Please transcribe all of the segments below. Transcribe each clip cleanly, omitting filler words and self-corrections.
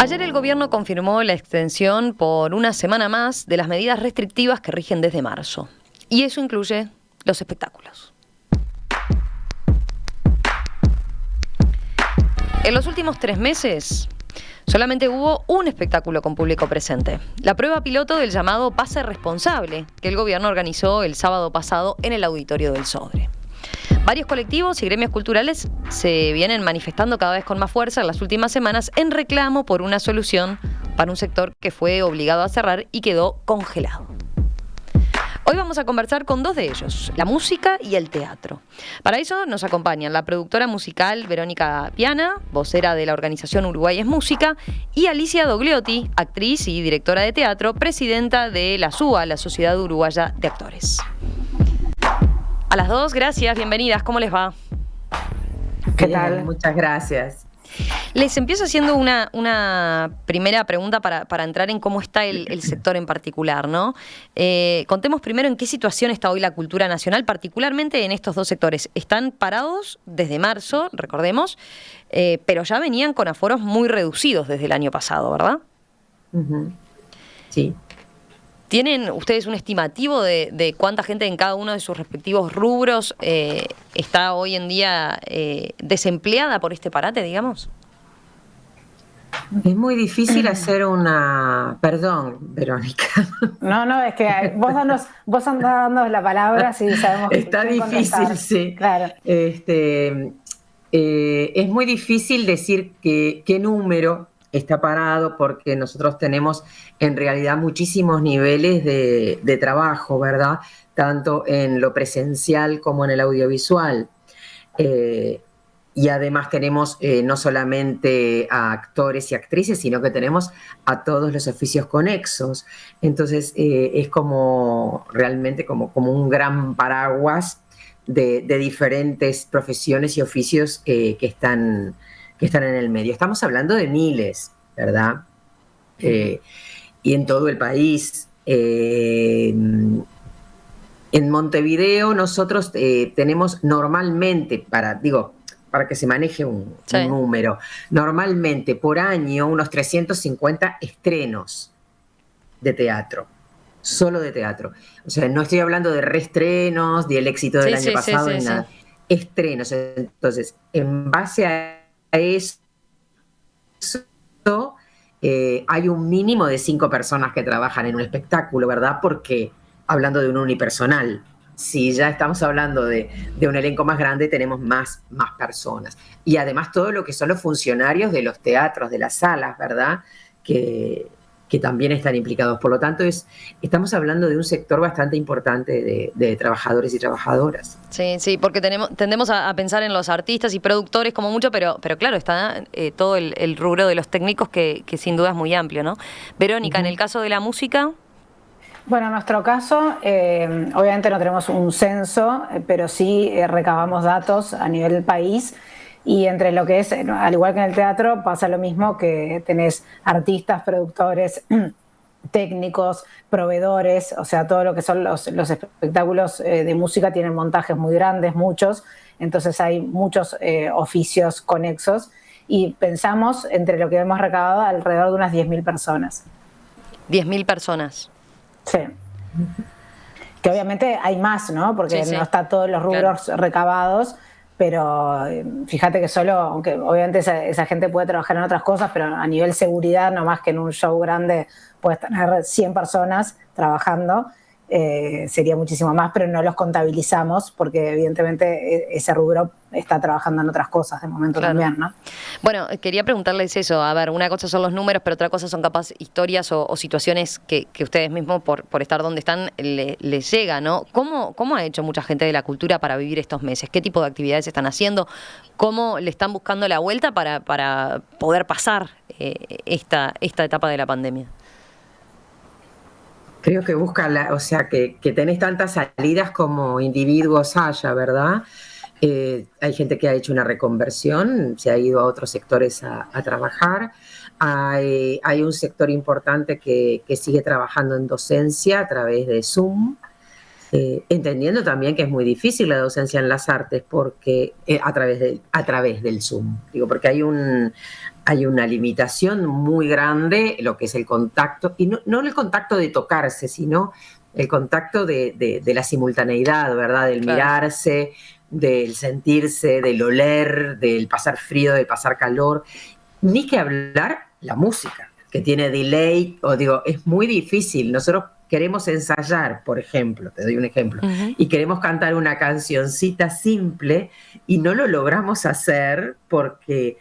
Ayer el gobierno confirmó la extensión por una semana más de las medidas restrictivas que rigen desde marzo. Y eso incluye los espectáculos. En los últimos 3 meses, solamente hubo un espectáculo con público presente. La prueba piloto del llamado Pase Responsable, que el gobierno organizó el sábado pasado en el Auditorio del Sodre. Varios colectivos y gremios culturales se vienen manifestando cada vez con más fuerza en las últimas semanas en reclamo por una solución para un sector que fue obligado a cerrar y quedó congelado. Hoy vamos a conversar con 2 de ellos, la música y el teatro. Para eso nos acompañan la productora musical Verónica Piana, vocera de la organización Uruguay es Música, y Alicia Dogliotti, actriz y directora de teatro, presidenta de la SUA, la Sociedad Uruguaya de Actores. A las 2, gracias, bienvenidas, ¿cómo les va? ¿Qué tal? Muchas gracias. Les empiezo haciendo una primera pregunta para entrar en cómo está el sector en particular, ¿no? Contemos primero en qué situación está hoy la cultura nacional, particularmente en estos 2 sectores. Están parados desde marzo, recordemos, pero ya venían con aforos muy reducidos desde el año pasado, ¿verdad? Uh-huh. Sí. ¿Tienen ustedes un estimativo de cuánta gente en cada uno de sus respectivos rubros está hoy en día desempleada por este parate, digamos? Es muy difícil hacer una... Perdón, Verónica. No, es que vos andás dando la palabra, sí, sabemos que está difícil, sí. Claro. Es muy difícil decir qué número está parado, porque nosotros tenemos en realidad muchísimos niveles de trabajo, ¿verdad? Tanto en lo presencial como en el audiovisual. Y además tenemos no solamente a actores y actrices, sino que tenemos a todos los oficios conexos. Entonces es como realmente como un gran paraguas de diferentes profesiones y oficios que están en el medio. Estamos hablando de miles, ¿verdad? Y en todo el país. En Montevideo nosotros tenemos normalmente, para que se maneje un número, normalmente por año unos 350 estrenos de teatro, solo de teatro. O sea, no estoy hablando de reestrenos, del éxito del año pasado, ni nada. Estrenos. Entonces, en base a eso, hay un mínimo de 5 personas que trabajan en un espectáculo, ¿verdad? Porque hablando de un unipersonal, si ya estamos hablando de un elenco más grande, tenemos más personas. Y además todo lo que son los funcionarios de los teatros, de las salas, ¿verdad? Que también están implicados. Por lo tanto, estamos hablando de un sector bastante importante de trabajadores y trabajadoras. Sí, porque tendemos a pensar en los artistas y productores como mucho, pero claro, está todo el rubro de los técnicos que sin duda es muy amplio, ¿no? Verónica, en el caso de la música... Bueno, en nuestro caso, obviamente no tenemos un censo, pero sí recabamos datos a nivel del país. Y entre lo que es, al igual que en el teatro, pasa lo mismo, que tenés artistas, productores, técnicos, proveedores, o sea, todo lo que son los espectáculos de música tienen montajes muy grandes, muchos, entonces hay muchos oficios conexos y pensamos, entre lo que hemos recabado, alrededor de unas 10.000 personas. 10.000 personas. Sí. Que obviamente hay más, ¿no? Porque no está todos los rubros recabados, pero fíjate que solo, aunque obviamente esa gente puede trabajar en otras cosas, pero a nivel seguridad, no más que en un show grande puedes tener 100 personas trabajando, sería muchísimo más, pero no los contabilizamos porque evidentemente ese rubro está trabajando en otras cosas de momento también, ¿no? Bueno, quería preguntarles eso, a ver, una cosa son los números, pero otra cosa son capaz historias o situaciones que ustedes mismos por estar donde están les llega, ¿no? ¿Cómo ha hecho mucha gente de la cultura para vivir estos meses? ¿Qué tipo de actividades están haciendo? ¿Cómo le están buscando la vuelta para poder pasar esta etapa de la pandemia? Creo que busca, que tenés tantas salidas como individuos haya, ¿verdad? Hay gente que ha hecho una reconversión, se ha ido a otros sectores a trabajar. Hay un sector importante que sigue trabajando en docencia a través de Zoom. Entendiendo también que es muy difícil la docencia en las artes porque a través del Zoom, digo, porque hay una limitación muy grande, lo que es el contacto, y no el contacto de tocarse, sino el contacto de la simultaneidad, ¿verdad? Del mirarse, del sentirse, del oler, del pasar frío, del pasar calor, ni que hablar la música, que tiene delay, o digo, es muy difícil. Nosotros queremos ensayar, por ejemplo, te doy un ejemplo, y queremos cantar una cancioncita simple y no lo logramos hacer porque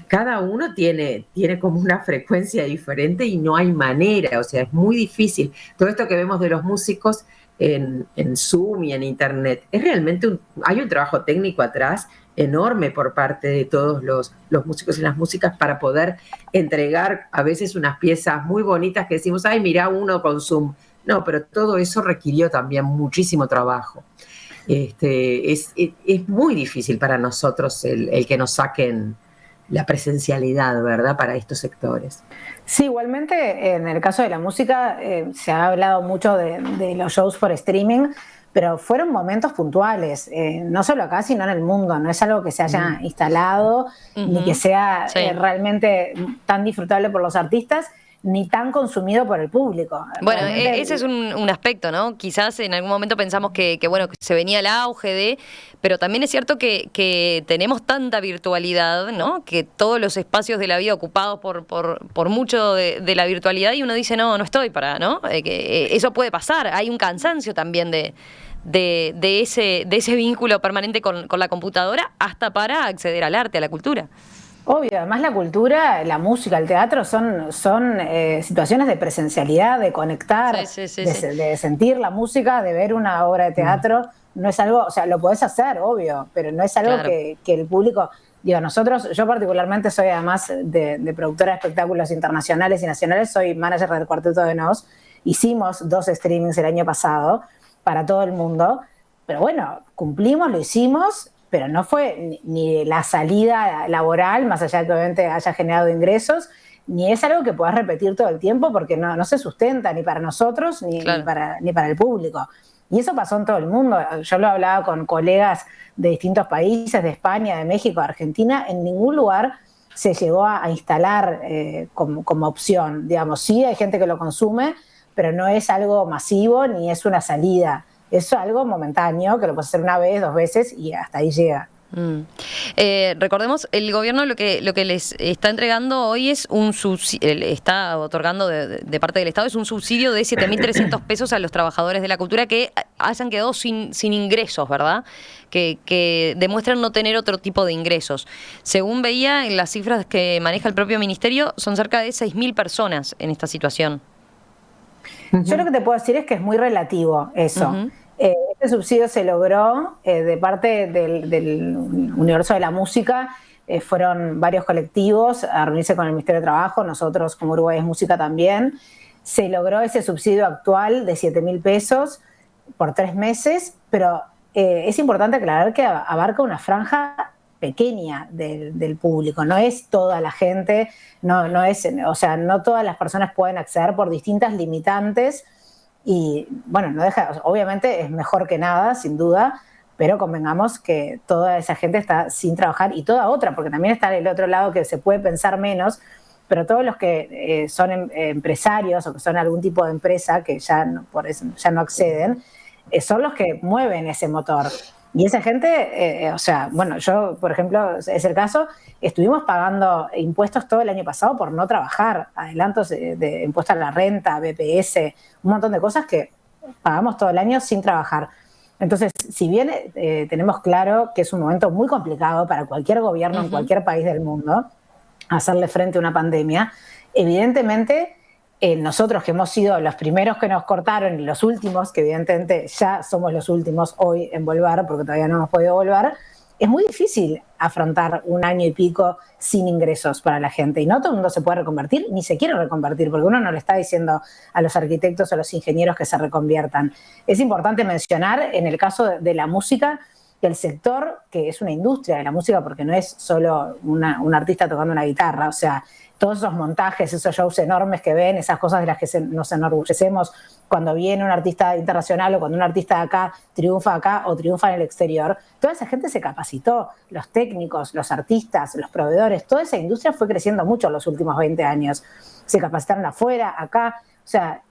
cada uno tiene como una frecuencia diferente y no hay manera, o sea, es muy difícil. Todo esto que vemos de los músicos en Zoom y en Internet, es realmente hay un trabajo técnico atrás enorme por parte de todos los músicos y las músicas para poder entregar a veces unas piezas muy bonitas que decimos, ay, mirá uno con Zoom. No, pero todo eso requirió también muchísimo trabajo. Es muy difícil para nosotros el que nos saquen la presencialidad, ¿verdad?, para estos sectores. Sí, igualmente en el caso de la música se ha hablado mucho de los shows por streaming, pero fueron momentos puntuales, no solo acá, sino en el mundo. No es algo que se haya instalado, ni que sea realmente tan disfrutable por los artistas, ni tan consumido por el público. Bueno, ese es un aspecto, ¿no? Quizás en algún momento pensamos que bueno, que se venía el auge pero también es cierto que tenemos tanta virtualidad, ¿no? Que todos los espacios de la vida ocupados por mucho de la virtualidad, y uno dice, no estoy para, ¿no? Que eso puede pasar. Hay un cansancio también de ese vínculo permanente con la computadora hasta para acceder al arte, a la cultura. Obvio, además la cultura, la música, el teatro son situaciones de presencialidad, de conectar, de sentir la música, de ver una obra de teatro. No es algo, o sea, lo podés hacer, obvio, pero no es algo que el público, digo, nosotros, yo particularmente soy además de productora de espectáculos internacionales y nacionales, soy manager del Cuarteto de Nos, hicimos 2 streamings el año pasado para todo el mundo, pero bueno, cumplimos, lo hicimos, pero no fue ni la salida laboral, más allá de que obviamente haya generado ingresos, ni es algo que puedas repetir todo el tiempo porque no se sustenta ni para nosotros ni para el público. Y eso pasó en todo el mundo. Yo lo hablaba con colegas de distintos países, de España, de México, de Argentina. En ningún lugar se llegó a instalar como opción. Digamos, sí hay gente que lo consume, pero no es algo masivo ni es una salida. Es algo momentáneo, que lo puedes hacer una vez, 2 veces y hasta ahí llega. Recordemos, el gobierno lo que les está entregando hoy es está otorgando de parte del Estado, es un subsidio de 7.300 pesos a los trabajadores de la cultura que hayan quedado sin ingresos, ¿verdad? Que demuestran no tener otro tipo de ingresos. Según veía en las cifras que maneja el propio ministerio, son cerca de 6.000 personas en esta situación. Yo lo que te puedo decir es que es muy relativo eso. Este subsidio se logró de parte del universo de la música. Fueron varios colectivos a reunirse con el Ministerio de Trabajo, nosotros como Uruguay es Música también. Se logró ese subsidio actual de 7.000 pesos por 3 meses, pero es importante aclarar que abarca una franja pequeña del público, no es toda la gente, no es, o sea, no todas las personas pueden acceder por distintas limitantes. Y bueno, no deja, obviamente es mejor que nada, sin duda, pero convengamos que toda esa gente está sin trabajar y toda otra, porque también está el otro lado que se puede pensar menos, pero todos los que son empresarios o que son algún tipo de empresa que por eso ya no acceden, son los que mueven ese motor. Y esa gente, o sea, bueno, yo, por ejemplo, es el caso, estuvimos pagando impuestos todo el año pasado por no trabajar, adelantos de impuestos a la renta, BPS, un montón de cosas que pagamos todo el año sin trabajar. Entonces, si bien tenemos claro que es un momento muy complicado para cualquier gobierno en cualquier país del mundo, hacerle frente a una pandemia, evidentemente nosotros que hemos sido los primeros que nos cortaron y los últimos, que evidentemente ya somos los últimos hoy en volver, porque todavía no hemos podido volver, es muy difícil afrontar 1 año y pico sin ingresos para la gente. Y no todo el mundo se puede reconvertir, ni se quiere reconvertir, porque uno no le está diciendo a los arquitectos o a los ingenieros que se reconviertan. Es importante mencionar, en el caso de la música, que del sector, que es una industria de la música, porque no es solo un artista tocando una guitarra, o sea, todos esos montajes, esos shows enormes que ven, esas cosas de las que nos enorgullecemos cuando viene un artista internacional o cuando un artista de acá o triunfa en el exterior, toda esa gente se capacitó, los técnicos, los artistas, los proveedores, toda esa industria fue creciendo mucho en los últimos 20 años. Se capacitaron afuera, acá, o sea,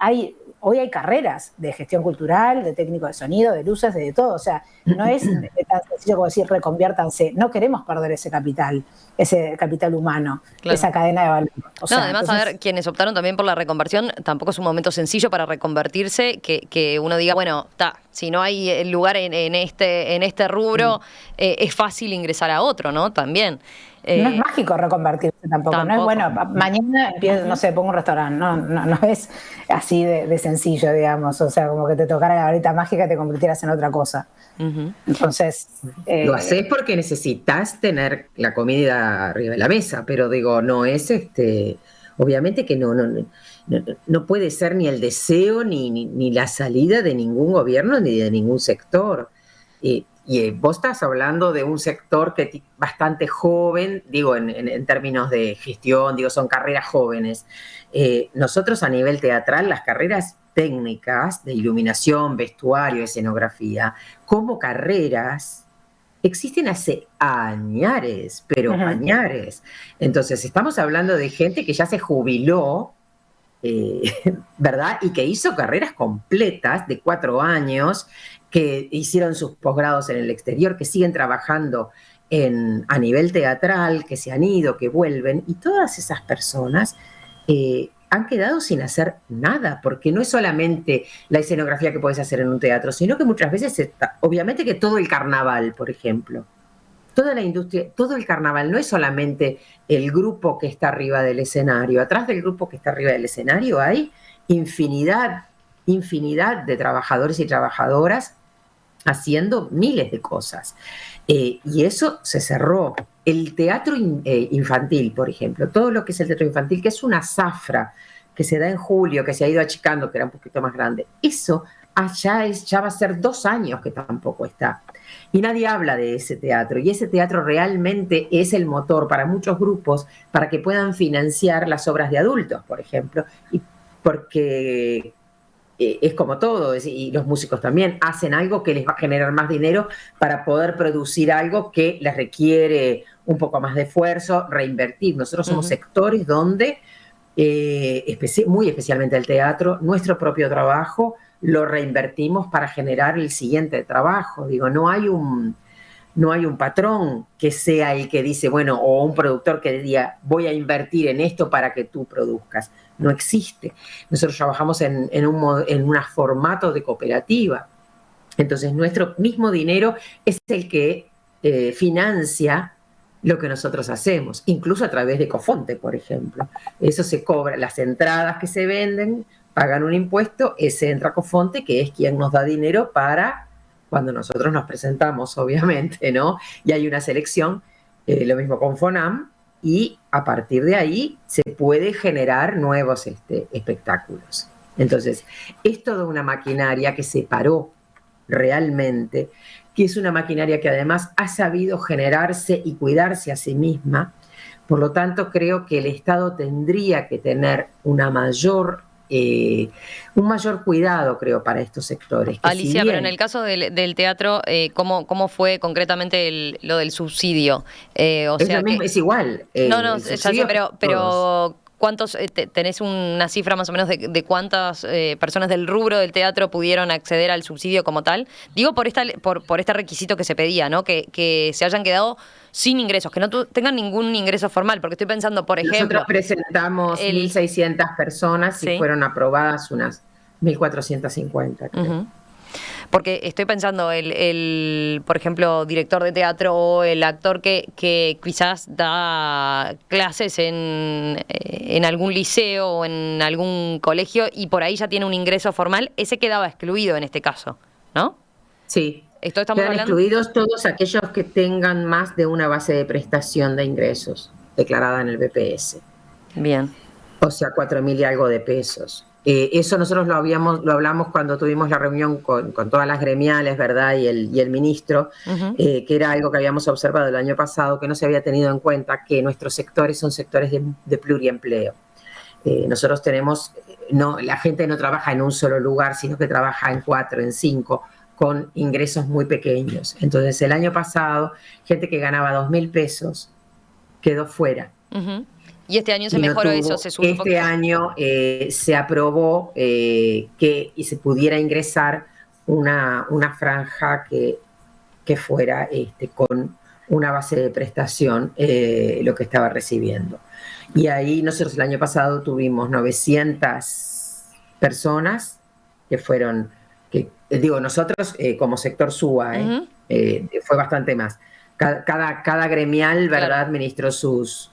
hoy hay carreras de gestión cultural, de técnico de sonido, de luces, de todo, o sea, no es tan sencillo como decir reconviértanse, no queremos perder ese capital humano, claro, esa cadena de valor. Además, entonces, a ver, quienes optaron también por la reconversión, tampoco es un momento sencillo para reconvertirse, que uno diga, bueno, si no hay lugar en este rubro, es fácil ingresar a otro, ¿no? También. No es mágico reconvertirse tampoco. No es bueno, mañana empiezo, no sé, pongo un restaurante, no es así de sencillo, digamos, o sea, como que te tocara la varita mágica y te convirtieras en otra cosa. Uh-huh. Entonces... lo haces porque necesitas tener la comida arriba de la mesa, pero digo, no es obviamente que no puede ser ni el deseo ni la salida de ningún gobierno ni de ningún sector. Y vos estás hablando de un sector que bastante joven, digo, en términos de gestión, digo, son carreras jóvenes. Nosotros a nivel teatral, las carreras técnicas de iluminación, vestuario, escenografía, como carreras, existen hace añares, pero añares. Entonces, estamos hablando de gente que ya se jubiló, ¿verdad? Y que hizo carreras completas de 4 años, que hicieron sus posgrados en el exterior, que siguen trabajando a nivel teatral, que se han ido, que vuelven, y todas esas personas han quedado sin hacer nada, porque no es solamente la escenografía que puedes hacer en un teatro, sino que muchas veces, obviamente que todo el carnaval, por ejemplo, toda la industria, todo el carnaval, no es solamente el grupo que está arriba del escenario. Atrás del grupo que está arriba del escenario hay infinidad de trabajadores y trabajadoras haciendo miles de cosas. Y eso se cerró. El teatro infantil, por ejemplo, todo lo que es el teatro infantil, que es una zafra que se da en julio, que se ha ido achicando, que era un poquito más grande, eso ya va a ser 2 años que tampoco está. Y nadie habla de ese teatro, y ese teatro realmente es el motor para muchos grupos para que puedan financiar las obras de adultos, por ejemplo, y porque es como todo, y los músicos también hacen algo que les va a generar más dinero para poder producir algo que les requiere un poco más de esfuerzo, reinvertir. Nosotros somos sectores donde, muy especialmente el teatro, nuestro propio trabajo lo reinvertimos para generar el siguiente trabajo. Digo, no hay un patrón que sea el que dice, bueno, o un productor que diga, voy a invertir en esto para que tú produzcas. No existe. Nosotros trabajamos en un formato de cooperativa. Entonces, nuestro mismo dinero es el que financia lo que nosotros hacemos, incluso a través de Cofonte, por ejemplo. Eso se cobra, las entradas que se venden, pagan un impuesto, ese entra a Cofonte, que es quien nos da dinero para cuando nosotros nos presentamos, obviamente, ¿no? Y hay una selección, lo mismo con FONAM, y a partir de ahí se puede generar nuevos espectáculos. Entonces, es toda una maquinaria que se paró realmente, que es una maquinaria que además ha sabido generarse y cuidarse a sí misma. Por lo tanto, creo que el Estado tendría que tener un mayor cuidado, creo, para estos sectores. Alicia, pero en el caso del teatro, ¿cómo fue concretamente lo del subsidio? Es igual. Ya sé, pero ¿cuántos tenés una cifra más o menos de cuántas personas del rubro del teatro pudieron acceder al subsidio como tal? Digo por este requisito que se pedía, ¿no? Que se hayan quedado sin ingresos, que no tengan ningún ingreso formal, porque estoy pensando, por ejemplo... Nosotros presentamos 1.600 personas y fueron aprobadas unas 1.450, creo. Uh-huh. Porque estoy pensando, por ejemplo, director de teatro o el actor que quizás da clases en algún liceo o en algún colegio y por ahí ya tiene un ingreso formal, ese quedaba excluido en este caso, ¿no? Sí. Quedan excluidos todos aquellos que tengan más de una base de prestación de ingresos declarada en el BPS. Bien. O sea, 4.000 y algo de pesos. Eso nosotros lo hablamos cuando tuvimos la reunión con todas las gremiales, ¿verdad? Y el ministro, que era algo que habíamos observado el año pasado, que no se había tenido en cuenta, que nuestros sectores son sectores de pluriempleo. Nosotros tenemos, la gente no trabaja en un solo lugar, sino que trabaja en 4, en 5, con ingresos muy pequeños. Entonces, el año pasado, gente que ganaba 2.000 pesos quedó fuera. Y este año se mejoró eso, se subió un poquito. Este año se aprobó que se pudiera ingresar una franja que fuera con una base de prestación lo que estaba recibiendo. Y ahí nosotros el año pasado tuvimos 900 personas que fueron, nosotros como sector SUA, fue bastante más. Cada gremial, ¿verdad?, claro, administró sus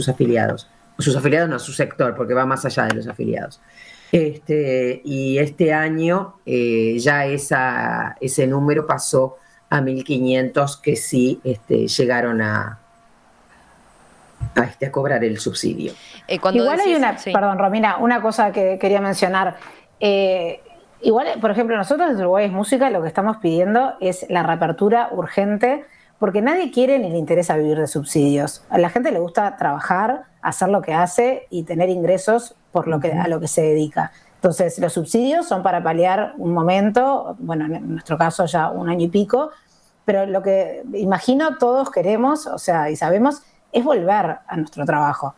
afiliados. Sus afiliados no, su sector, porque va más allá de los afiliados. Y este año ya ese número pasó a 1.500 que sí llegaron a cobrar el subsidio. Igual hay perdón, Romina, una cosa que quería mencionar. Igual, por ejemplo, nosotros desde Uruguay es Música lo que estamos pidiendo es la reapertura urgente, porque nadie quiere ni le interesa vivir de subsidios. A la gente le gusta trabajar, hacer lo que hace y tener ingresos por a lo que se dedica. Entonces, los subsidios son para paliar un momento, bueno, en nuestro caso ya 1 año y pico, pero lo que imagino todos queremos, y sabemos, es volver a nuestro trabajo.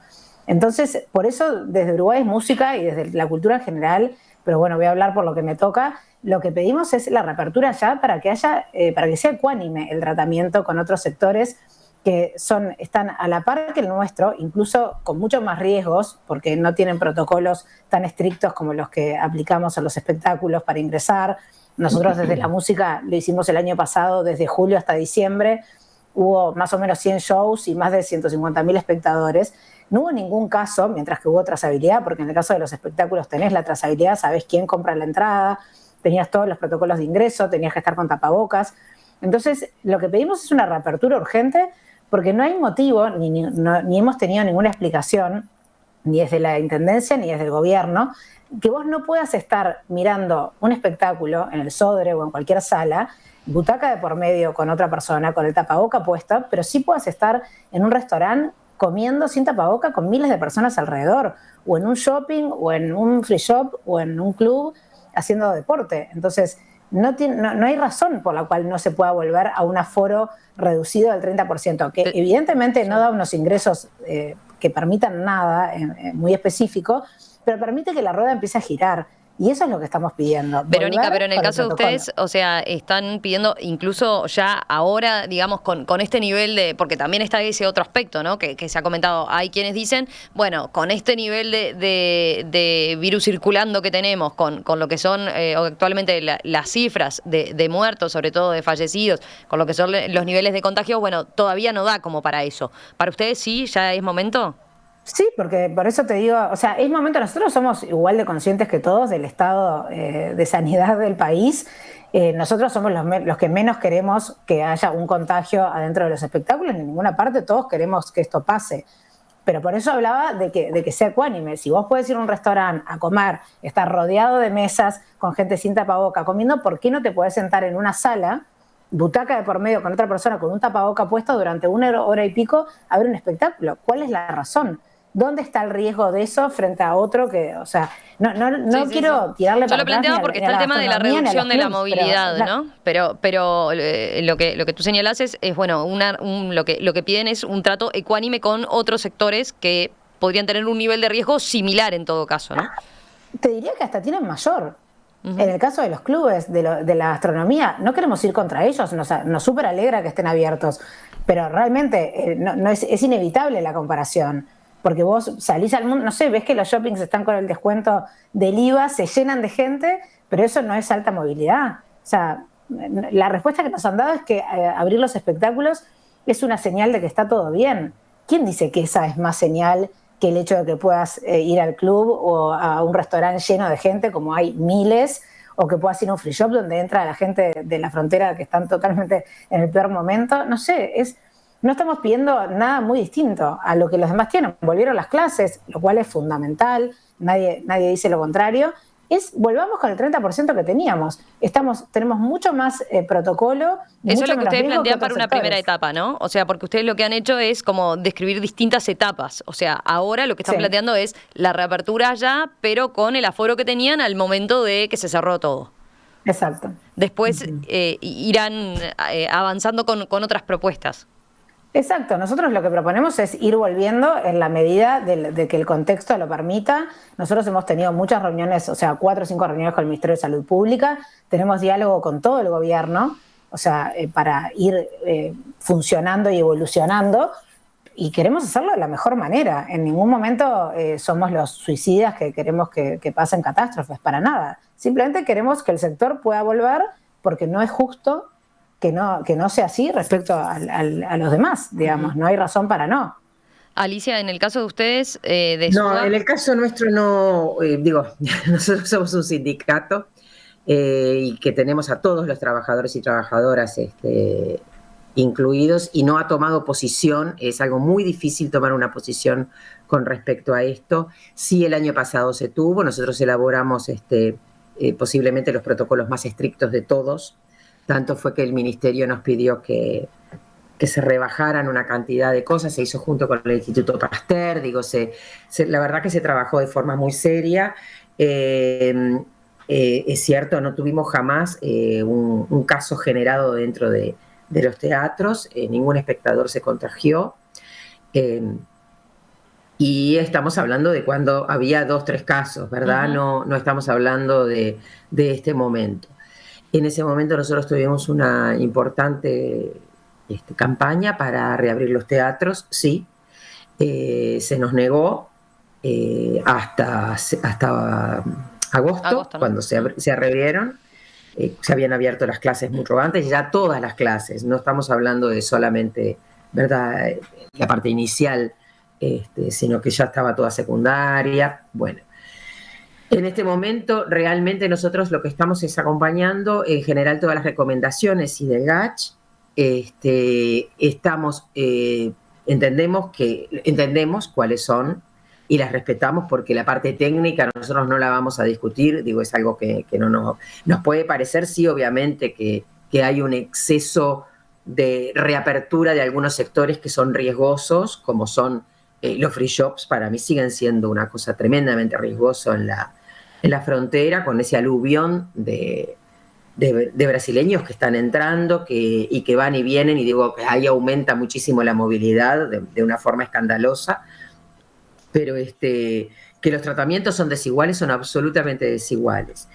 Entonces, por eso desde Uruguay es Música y desde la cultura en general, pero bueno, voy a hablar por lo que me toca, lo que pedimos es la reapertura ya para que sea ecuánime el tratamiento con otros sectores que están a la par que el nuestro, incluso con muchos más riesgos, porque no tienen protocolos tan estrictos como los que aplicamos a los espectáculos para ingresar. Nosotros desde la Música lo hicimos el año pasado, desde julio hasta diciembre, hubo más o menos 100 shows y más de 150.000 espectadores. No hubo ningún caso, mientras que hubo trazabilidad, porque en el caso de los espectáculos tenés la trazabilidad, sabés quién compra la entrada, tenías todos los protocolos de ingreso, tenías que estar con tapabocas. Entonces, lo que pedimos es una reapertura urgente, porque no hay motivo, ni hemos tenido ninguna explicación, ni desde la Intendencia ni desde el gobierno, que vos no puedas estar mirando un espectáculo en el Sodre o en cualquier sala, butaca de por medio con otra persona, con el tapaboca puesta, pero sí puedas estar en un restaurante comiendo sin tapaboca con miles de personas alrededor, o en un shopping, o en un free shop, o en un club haciendo deporte. Entonces, no hay razón por la cual no se pueda volver a un aforo reducido del 30%, que evidentemente no da unos ingresos que permitan nada muy específico, pero permite que la rueda empiece a girar. Y eso es lo que estamos pidiendo. Verónica, pero en el caso de ustedes, están pidiendo incluso ya ahora, digamos, con este nivel de, porque también está ese otro aspecto, ¿no? Que se ha comentado. Hay quienes dicen, bueno, con este nivel de virus circulando que tenemos, con lo que son actualmente las cifras de muertos, sobre todo de fallecidos, con lo que son los niveles de contagio, bueno, todavía no da como para eso. ¿Para ustedes sí, ya es momento? Sí, porque por eso te digo, es momento, nosotros somos igual de conscientes que todos del estado de sanidad del país. Nosotros somos los que menos queremos que haya un contagio adentro de los espectáculos, en ninguna parte todos queremos que esto pase. Pero por eso hablaba de que sea ecuánime. Si vos podés ir a un restaurante a comer, estar rodeado de mesas con gente sin tapaboca comiendo, ¿por qué no te podés sentar en una sala, butaca de por medio con otra persona con un tapaboca puesto durante 1 hora y pico a ver un espectáculo? ¿Cuál es la razón? ¿Dónde está el riesgo de eso frente a otro que, no quiero tirarle para atrás? Yo lo planteaba porque está el tema de la reducción de la movilidad, ¿no? Pero lo que tú señalás es bueno, lo que piden es un trato ecuánime con otros sectores que podrían tener un nivel de riesgo similar en todo caso, ¿no? Te diría que hasta tienen mayor. En el caso de los clubes, de la gastronomía, no queremos ir contra ellos, nos súper alegra que estén abiertos, pero realmente es inevitable la comparación. Porque vos salís al mundo, ves que los shoppings están con el descuento del IVA, se llenan de gente, pero eso no es alta movilidad. La respuesta que nos han dado es que abrir los espectáculos es una señal de que está todo bien. ¿Quién dice que esa es más señal que el hecho de que puedas ir al club o a un restaurante lleno de gente, como hay miles, o que puedas ir a un free shop donde entra la gente de la frontera que están totalmente en el peor momento? No sé, no estamos pidiendo nada muy distinto a lo que los demás tienen. Volvieron las clases, lo cual es fundamental, nadie dice lo contrario. Volvamos con el 30% que teníamos. Tenemos mucho más protocolo. Eso es lo que ustedes plantean para una primera etapa, ¿no? O sea, porque ustedes lo que han hecho es como describir distintas etapas. O sea, ahora lo que están planteando es la reapertura ya, pero con el aforo que tenían al momento de que se cerró todo. Exacto. Después irán avanzando con otras propuestas. Exacto, nosotros lo que proponemos es ir volviendo en la medida de que el contexto lo permita. Nosotros hemos tenido muchas reuniones, o sea, 4 o 5 reuniones con el Ministerio de Salud Pública, tenemos diálogo con todo el gobierno, o sea, para ir funcionando y evolucionando, y queremos hacerlo de la mejor manera. En ningún momento somos los suicidas que queremos que pasen catástrofes, para nada. Simplemente queremos que el sector pueda volver, porque no es justo que no sea así respecto a los demás, digamos, no hay razón para no. Alicia, en el caso de ustedes, No, en el caso nuestro no, nosotros somos un sindicato y que tenemos a todos los trabajadores y trabajadoras incluidos, y no ha tomado posición. Es algo muy difícil tomar una posición con respecto a esto. Sí, el año pasado se tuvo, nosotros elaboramos posiblemente los protocolos más estrictos de todos. Tanto fue que el ministerio nos pidió que se rebajaran una cantidad de cosas, se hizo junto con el Instituto Pasteur, la verdad que se trabajó de forma muy seria. Es cierto, no tuvimos jamás un caso generado dentro de los teatros, ningún espectador se contagió. Y estamos hablando de cuando había 2 o 3 casos, ¿verdad? Uh-huh. No estamos hablando de este momento. En ese momento nosotros tuvimos una importante campaña para reabrir los teatros, sí. Se nos negó hasta agosto, ¿no? Cuando se reabrieron. Se habían abierto las clases mucho antes, ya todas las clases. No estamos hablando de solamente, ¿verdad?, la parte inicial, sino que ya estaba toda secundaria. Bueno. En este momento, realmente nosotros lo que estamos es acompañando en general todas las recomendaciones y del GACH. Entendemos cuáles son y las respetamos, porque la parte técnica nosotros no la vamos a discutir. Es algo que no nos puede parecer, sí, obviamente, que hay un exceso de reapertura de algunos sectores que son riesgosos, como son los free shops. Para mí siguen siendo una cosa tremendamente riesgosa en la frontera, con ese aluvión de brasileños que están entrando y que van y vienen, y digo que ahí aumenta muchísimo la movilidad de una forma escandalosa, pero que los tratamientos son desiguales, son absolutamente desiguales.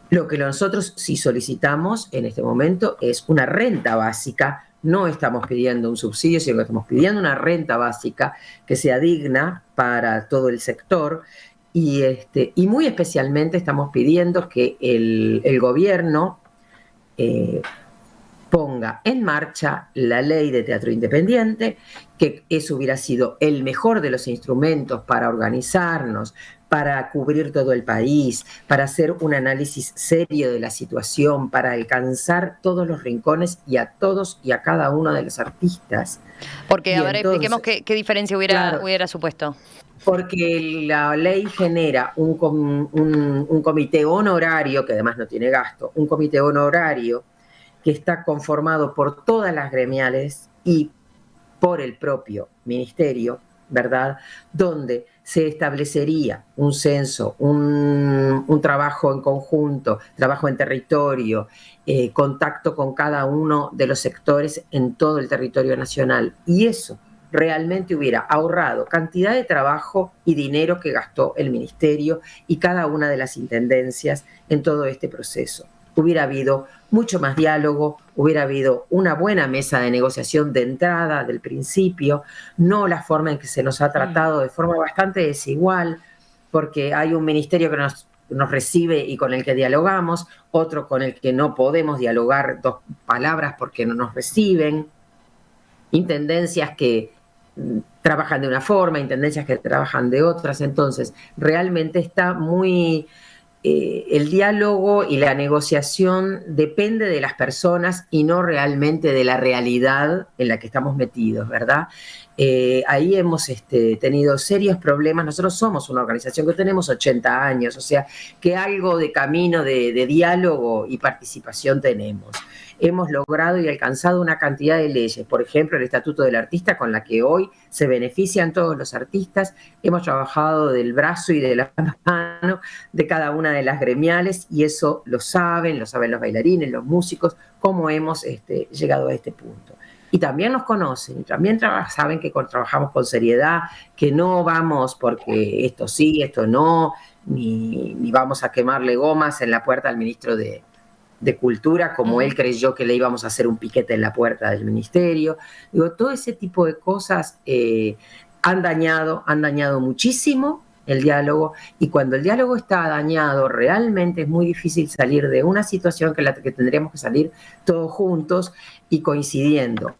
Lo que nosotros sí solicitamos en este momento es una renta básica. No estamos pidiendo un subsidio, sino que estamos pidiendo una renta básica que sea digna para todo el sector. Y muy especialmente estamos pidiendo que el gobierno ponga en marcha la ley de teatro independiente, que eso hubiera sido el mejor de los instrumentos para organizarnos, para cubrir todo el país, para hacer un análisis serio de la situación, para alcanzar todos los rincones y a todos y a cada uno de los artistas. Porque, a ver, expliquemos qué diferencia hubiera supuesto. Porque la ley genera un comité honorario, que además no tiene gasto, un comité honorario que está conformado por todas las gremiales y por el propio ministerio, ¿verdad?, donde se establecería un censo, un trabajo en conjunto, trabajo en territorio, contacto con cada uno de los sectores en todo el territorio nacional. Y eso realmente hubiera ahorrado cantidad de trabajo y dinero que gastó el ministerio y cada una de las intendencias en todo este proceso. Hubiera habido mucho más diálogo, hubiera habido una buena mesa de negociación de entrada, del principio, no la forma en que se nos ha tratado de forma bastante desigual, porque hay un ministerio que nos recibe y con el que dialogamos, otro con el que no podemos dialogar 2 palabras porque no nos reciben, intendencias que trabajan de una forma, intendencias que trabajan de otras. Entonces realmente está muy el diálogo y la negociación depende de las personas y no realmente de la realidad en la que estamos metidos, ¿verdad? Ahí hemos tenido serios problemas. Nosotros somos una organización que tenemos 80 años, o sea, que algo de camino de diálogo y participación tenemos. Hemos logrado y alcanzado una cantidad de leyes, por ejemplo, el Estatuto del Artista, con la que hoy se benefician todos los artistas. Hemos trabajado del brazo y de la mano de cada una de las gremiales, y eso lo saben los bailarines, los músicos, cómo hemos llegado a este punto. Y también nos conocen, y también saben que trabajamos con seriedad, que no vamos porque esto sí, esto no, ni vamos a quemarle gomas en la puerta al ministro de Cultura, como él creyó que le íbamos a hacer un piquete en la puerta del ministerio. Digo, todo ese tipo de cosas han dañado muchísimo el diálogo, y cuando el diálogo está dañado, realmente es muy difícil salir de una situación que tendríamos que salir todos juntos y coincidiendo.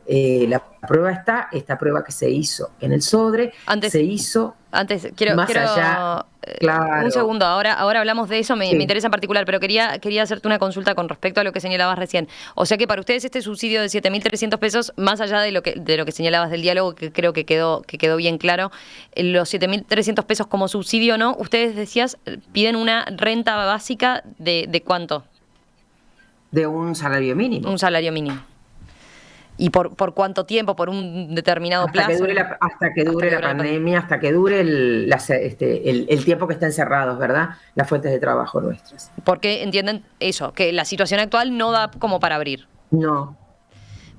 La prueba esta prueba que se hizo en el Sodre, quiero allá, claro. Un segundo, ahora hablamos de eso, me interesa en particular, pero quería hacerte una consulta con respecto a lo que señalabas recién. O sea que para ustedes este subsidio de 7.300 pesos, más allá de lo que señalabas del diálogo, que creo que quedó bien claro, los 7.300 pesos como subsidio, ¿no? Ustedes, decías, piden una renta básica de ¿cuánto? De un salario mínimo. Un salario mínimo. ¿Y por cuánto tiempo? ¿Por un determinado plazo? Hasta que dure la pandemia, hasta que dure el tiempo que estén cerrados, ¿verdad? Las fuentes de trabajo nuestras. Porque entienden eso, que la situación actual no da como para abrir. No.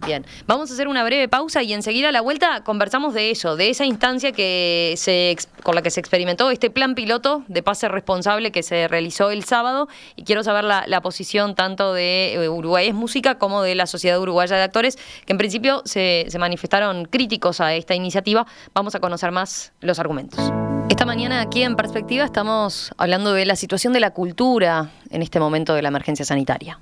Bien, vamos a hacer una breve pausa y enseguida a la vuelta conversamos de eso, de esa instancia con la que se experimentó este plan piloto de pase responsable que se realizó el sábado, y quiero saber la posición tanto de Uruguay es Música como de la Sociedad Uruguaya de Actores, que en principio se manifestaron críticos a esta iniciativa. Vamos a conocer más los argumentos. Esta mañana aquí en Perspectiva estamos hablando de la situación de la cultura en este momento de la emergencia sanitaria.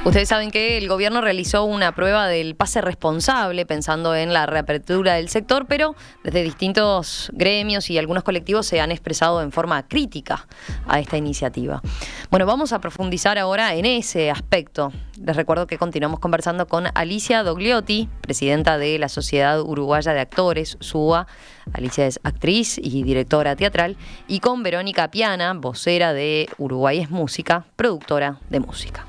Ustedes saben que el gobierno realizó una prueba del pase responsable pensando en la reapertura del sector, pero desde distintos gremios y algunos colectivos se han expresado en forma crítica a esta iniciativa. Bueno, vamos a profundizar ahora en ese aspecto. Les recuerdo que continuamos conversando con Alicia Dogliotti, presidenta de la Sociedad Uruguaya de Actores, SUA. Alicia es actriz y directora teatral, y con Verónica Piana, vocera de Uruguay es Música, productora de música.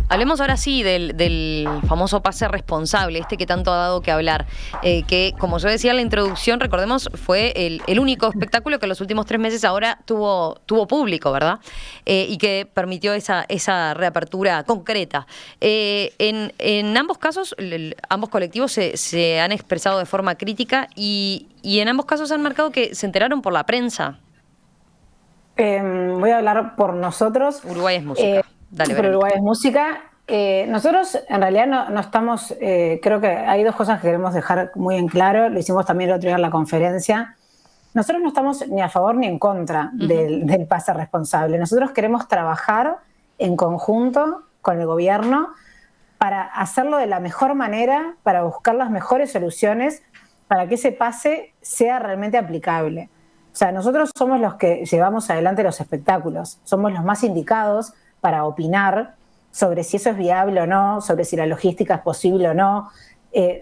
Hablemos ahora sí del famoso pase responsable, que tanto ha dado que hablar, que, como yo decía en la introducción, recordemos, fue el único espectáculo que en los últimos 3 meses ahora tuvo público, ¿verdad? Y que permitió esa reapertura concreta. En ambos casos, ambos colectivos se han expresado de forma crítica y en ambos casos han marcado que se enteraron por la prensa. Voy a hablar por nosotros. Uruguay es Música. Dale, por Uruguay es Música. Nosotros en realidad no estamos, creo que hay 2 cosas que queremos dejar muy en claro, lo hicimos también el otro día en la conferencia. Nosotros no estamos ni a favor ni en contra del pase responsable. Nosotros queremos trabajar en conjunto con el gobierno para hacerlo de la mejor manera, para buscar las mejores soluciones para que ese pase sea realmente aplicable. O sea, nosotros somos los que llevamos adelante los espectáculos, somos los más indicados para opinar sobre si eso es viable o no, sobre si la logística es posible o no,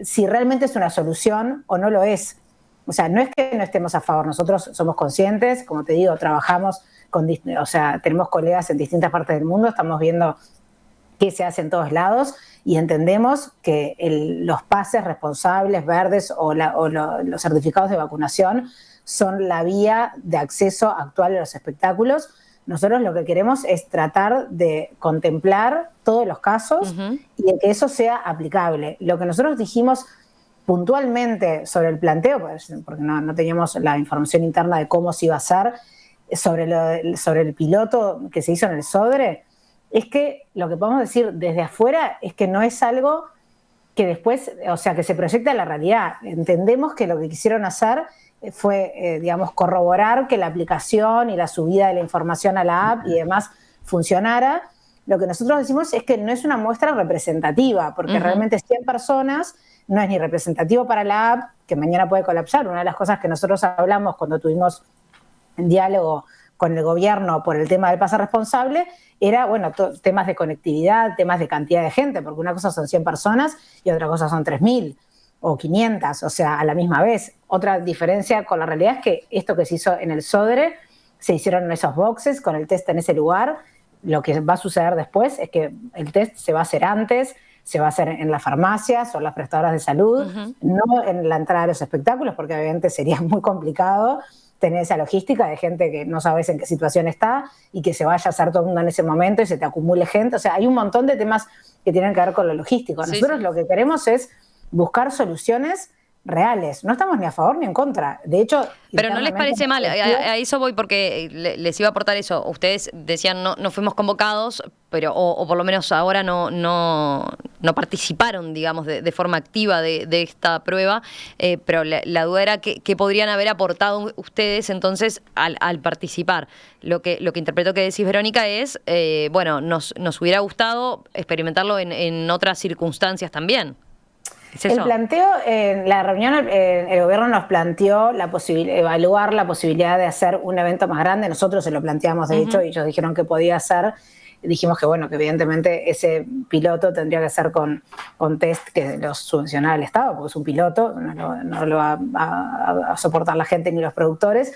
si realmente es una solución o no lo es. O sea, no es que no estemos a favor, nosotros somos conscientes, como te digo, trabajamos tenemos colegas en distintas partes del mundo, estamos viendo qué se hace en todos lados y entendemos que los pases responsables, verdes o los certificados de vacunación son la vía de acceso actual a los espectáculos. Nosotros lo que queremos es tratar de contemplar todos los casos y de que eso sea aplicable. Lo que nosotros dijimos puntualmente sobre el planteo, porque no teníamos la información interna de cómo se iba a hacer, sobre el piloto que se hizo en el Sodre, es que lo que podemos decir desde afuera es que no es algo que después, o sea, que se proyecta a la realidad. Entendemos que lo que quisieron hacer fue, corroborar que la aplicación y la subida de la información a la app y demás funcionara. Lo que nosotros decimos es que no es una muestra representativa, porque realmente 100 personas no es ni representativo para la app, que mañana puede colapsar. Una de las cosas que nosotros hablamos cuando tuvimos diálogo con el gobierno por el tema del pase responsable era, bueno, temas de conectividad, temas de cantidad de gente, porque una cosa son 100 personas y otra cosa son 3.000 o 500, o sea, a la misma vez. Otra diferencia con la realidad es que esto que se hizo en el Sodre, se hicieron en esos boxes, con el test en ese lugar. Lo que va a suceder después es que el test se va a hacer antes, se va a hacer en las farmacias o en las prestadoras de salud, no en la entrada de los espectáculos, porque obviamente sería muy complicado tener esa logística de gente que no sabes en qué situación está y que se vaya a hacer todo el mundo en ese momento y se te acumule gente. O sea, hay un montón de temas que tienen que ver con lo logístico. Nosotros lo que queremos es buscar soluciones reales. No estamos ni a favor ni en contra. De hecho... Pero ¿no les parece mal? A eso voy porque les iba a aportar eso. Ustedes decían no fuimos convocados, pero o por lo menos ahora no participaron, digamos, de forma activa de esta prueba, pero la duda era que podrían haber aportado ustedes entonces al participar. Lo que interpreto que decís, Verónica, es, bueno, nos hubiera gustado experimentarlo en otras circunstancias también. El planteo, en la reunión el gobierno nos planteó evaluar la posibilidad de hacer un evento más grande. Nosotros se lo planteamos, de hecho, y ellos dijeron que podía ser. Dijimos que, bueno, que evidentemente ese piloto tendría que ser con test que los subvencionara el Estado, porque es un piloto, no lo va a soportar la gente ni los productores.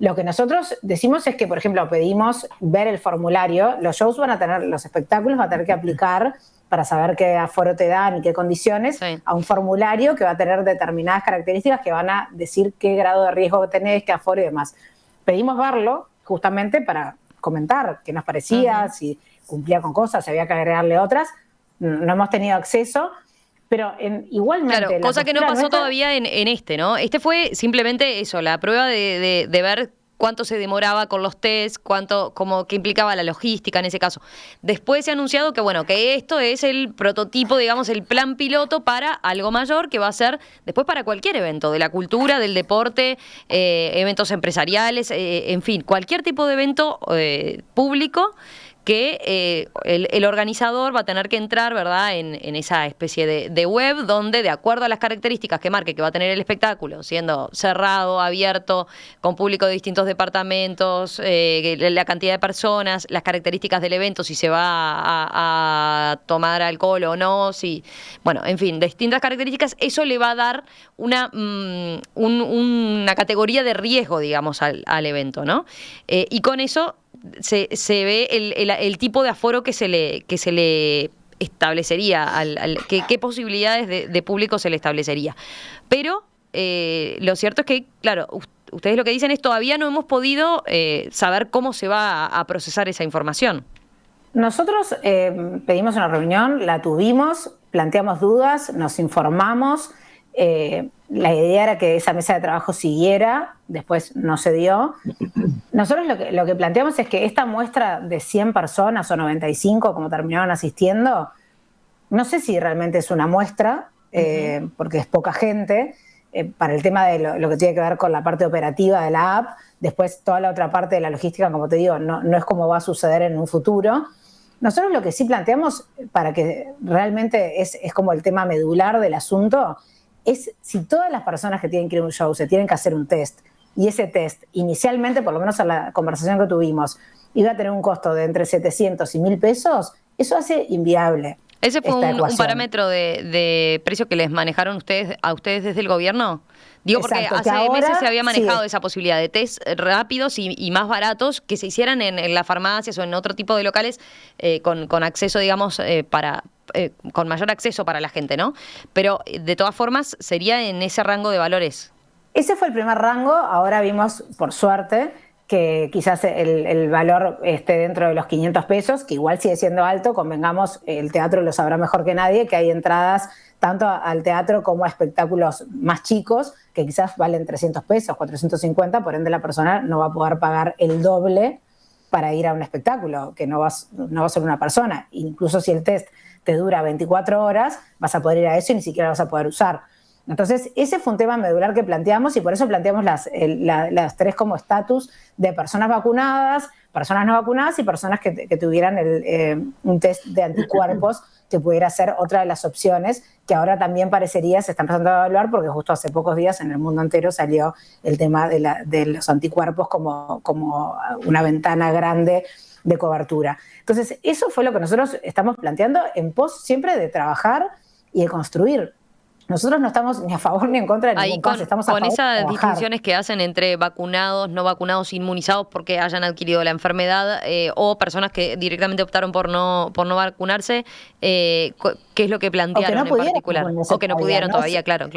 Lo que nosotros decimos es que, por ejemplo, pedimos ver el formulario. Los shows van a tener, los espectáculos van a tener que aplicar para saber qué aforo te dan y qué condiciones, a un formulario que va a tener determinadas características que van a decir qué grado de riesgo tenés, qué aforo y demás. Pedimos verlo justamente para comentar qué nos parecía, si cumplía con cosas, si había que agregarle otras. No hemos tenido acceso, pero igualmente... Claro, cosa que no pasó todavía en este, ¿no? Este fue simplemente eso, la prueba de ver cuánto se demoraba con los tests, qué implicaba la logística en ese caso. Después se ha anunciado que, bueno, que esto es el prototipo, digamos, el plan piloto para algo mayor que va a ser después para cualquier evento, de la cultura, del deporte, eventos empresariales, en fin, cualquier tipo de evento público que el organizador va a tener que entrar, ¿verdad?, en esa especie de web donde, de acuerdo a las características que marque que va a tener el espectáculo, siendo cerrado, abierto, con público de distintos departamentos, la cantidad de personas, las características del evento, si se va a tomar alcohol o no, bueno, en fin, distintas características, eso le va a dar una categoría de riesgo, digamos, al evento, ¿no? Y con eso se ve el tipo de aforo que se le establecería, qué posibilidades de público se le establecería. Pero lo cierto es que, claro, ustedes lo que dicen es todavía no hemos podido saber cómo se va a procesar esa información. Nosotros pedimos una reunión, la tuvimos, planteamos dudas, nos informamos. La idea era que esa mesa de trabajo siguiera, después no se dio. Nosotros lo que planteamos es que esta muestra de 100 personas o 95, como terminaron asistiendo, no sé si realmente es una muestra, porque es poca gente, para el tema de lo que tiene que ver con la parte operativa de la app. Después toda la otra parte de la logística, como te digo, no es como va a suceder en un futuro. Nosotros lo que sí planteamos, para que realmente es como el tema medular del asunto, es si todas las personas que tienen que ir a un show se tienen que hacer un test, y ese test, inicialmente, por lo menos en la conversación que tuvimos, iba a tener un costo de entre 700 y 1.000 pesos, eso hace inviable. ¿Ese fue un parámetro de precio que les manejaron a ustedes desde el gobierno? Digo, porque exacto, hace meses se había manejado esa posibilidad de test rápidos y más baratos que se hicieran en las farmacias o en otro tipo de locales con acceso, digamos, con mayor acceso para la gente, ¿no? Pero de todas formas sería en ese rango de valores. Ese fue el primer rango. Ahora vimos, por suerte, que quizás el valor esté dentro de los 500 pesos, que igual sigue siendo alto. Convengamos, el teatro lo sabrá mejor que nadie, que hay entradas tanto al teatro como a espectáculos más chicos, que quizás valen 300 pesos, 450, por ende la persona no va a poder pagar el doble para ir a un espectáculo, que no va a ser una persona. Incluso si el test te dura 24 horas, vas a poder ir a eso y ni siquiera lo vas a poder usar. Entonces, ese fue un tema medular que planteamos y por eso planteamos las tres como estatus de personas vacunadas, personas no vacunadas y personas que tuvieran un test de anticuerpos que pudiera ser otra de las opciones que ahora también parecería se está empezando a evaluar porque justo hace pocos días en el mundo entero salió el tema de los anticuerpos como una ventana grande de cobertura. Entonces, eso fue lo que nosotros estamos planteando en pos siempre de trabajar y de construir. Nosotros no estamos ni a favor ni en contra de ningún caso, estamos a favor con de esas trabajar. distinciones que hacen entre vacunados, no vacunados, inmunizados porque hayan adquirido la enfermedad o personas que directamente optaron por no vacunarse, ¿qué es lo que plantearon en particular? O que no pudieron todavía, claro.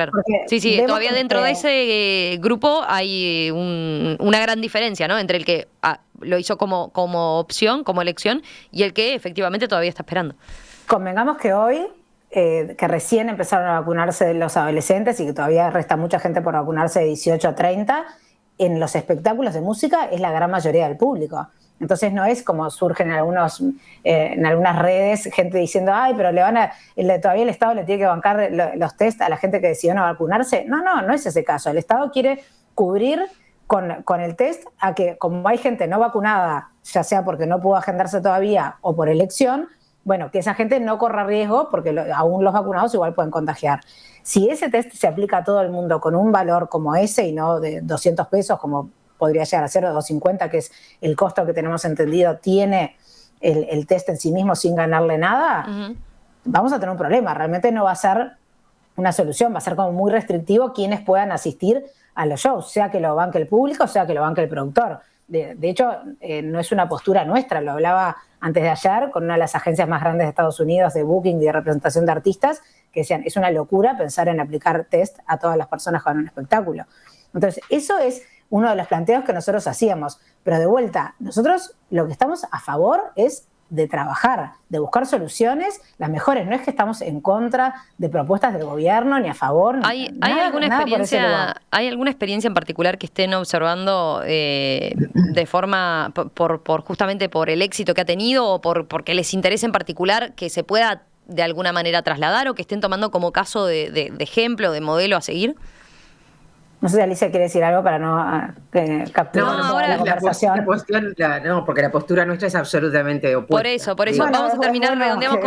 Sí, todavía dentro de ese grupo hay una gran diferencia, ¿no? Entre el que lo hizo como opción, como elección, y el que efectivamente todavía está esperando. Convengamos que hoy que recién empezaron a vacunarse los adolescentes y que todavía resta mucha gente por vacunarse de 18 a 30, en los espectáculos de música es la gran mayoría del público. Entonces no es como surgen en algunas redes gente diciendo, ay, pero todavía el Estado le tiene que bancar los test a la gente que decidió no vacunarse. No es ese caso. El Estado quiere cubrir con el test a que como hay gente no vacunada, ya sea porque no pudo agendarse todavía o por elección, bueno, que esa gente no corra riesgo porque aún los vacunados igual pueden contagiar. Si ese test se aplica a todo el mundo con un valor como ese y no de 200 pesos como podría llegar a ser, o 250, que es el costo que tenemos entendido, tiene el test en sí mismo sin ganarle nada, vamos a tener un problema. Realmente no va a ser una solución, va a ser como muy restrictivo quienes puedan asistir a los shows, sea que lo banque el público, sea que lo banque el productor. De hecho, no es una postura nuestra, lo hablaba antes de ayer con una de las agencias más grandes de Estados Unidos de booking y de representación de artistas, que decían, es una locura pensar en aplicar test a todas las personas que van a un espectáculo. Entonces, eso es uno de los planteos que nosotros hacíamos. Pero de vuelta, nosotros lo que estamos a favor es de trabajar, de buscar soluciones, las mejores. No es que estamos en contra de propuestas del gobierno, ni a favor. ¿Hay alguna experiencia en particular que estén observando de forma, justamente por el éxito que ha tenido o porque les interesa en particular que se pueda de alguna manera trasladar o que estén tomando como caso de ejemplo, de modelo a seguir? No sé si Alicia quiere decir algo para no capturar ahora la conversación. Porque la postura nuestra es absolutamente opuesta. Por eso. Vamos a terminar, redondeamos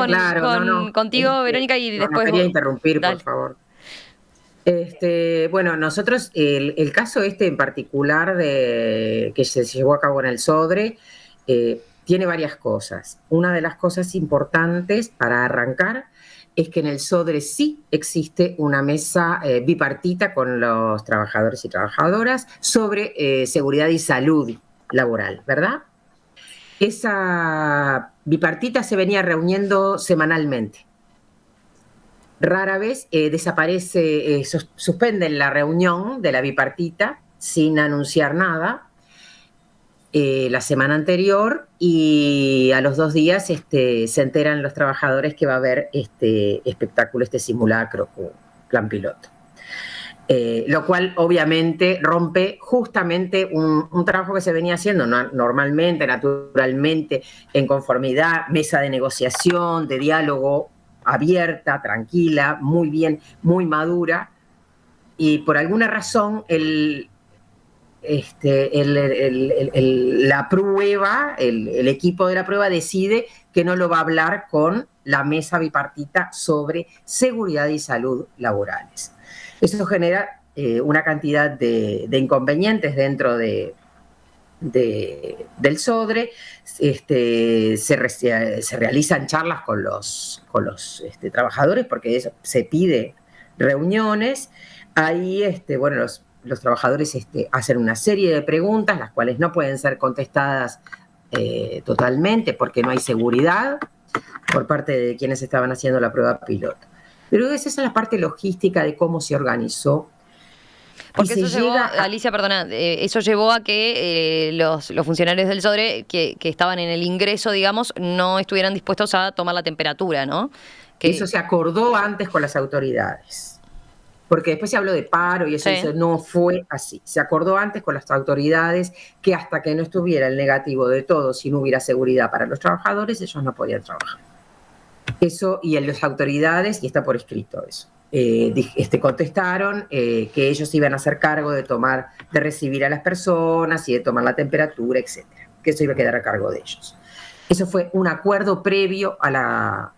contigo, Verónica, y después... No quería interrumpir, Dale. Por favor. Bueno, nosotros, el caso en particular que se llevó a cabo en el Sodre, tiene varias cosas. Una de las cosas importantes para arrancar es que en el Sodre sí existe una mesa bipartita con los trabajadores y trabajadoras sobre seguridad y salud laboral, ¿verdad? Esa bipartita se venía reuniendo semanalmente. Rara vez desaparece, suspenden la reunión de la bipartita sin anunciar nada la semana anterior y a los 2 días se enteran los trabajadores que va a haber este espectáculo, este simulacro, plan piloto. Lo cual obviamente rompe justamente un trabajo que se venía haciendo normalmente, naturalmente, en conformidad, mesa de negociación, de diálogo abierta, tranquila, muy bien, muy madura, y por alguna razón la prueba, el equipo de la prueba decide que no lo va a hablar con la mesa bipartita sobre seguridad y salud laborales. Eso genera una cantidad de inconvenientes dentro del Sodre. Se realizan charlas con los trabajadores porque se pide reuniones. Ahí, los trabajadores hacen una serie de preguntas, las cuales no pueden ser contestadas totalmente porque no hay seguridad por parte de quienes estaban haciendo la prueba piloto. Pero esa es la parte logística de cómo se organizó. Porque eso llevó, Alicia, perdona, eso llevó a que los funcionarios del Sodre que estaban en el ingreso, digamos, no estuvieran dispuestos a tomar la temperatura, ¿no? Eso se acordó antes con las autoridades. Porque después se habló de paro y eso no fue así. Se acordó antes con las autoridades que hasta que no estuviera el negativo de todos y no hubiera seguridad para los trabajadores, ellos no podían trabajar. Eso, y en las autoridades, y está por escrito eso. contestaron que ellos iban a hacer cargo de recibir a las personas y de tomar la temperatura, etcétera, que eso iba a quedar a cargo de ellos. Eso fue un acuerdo previo a la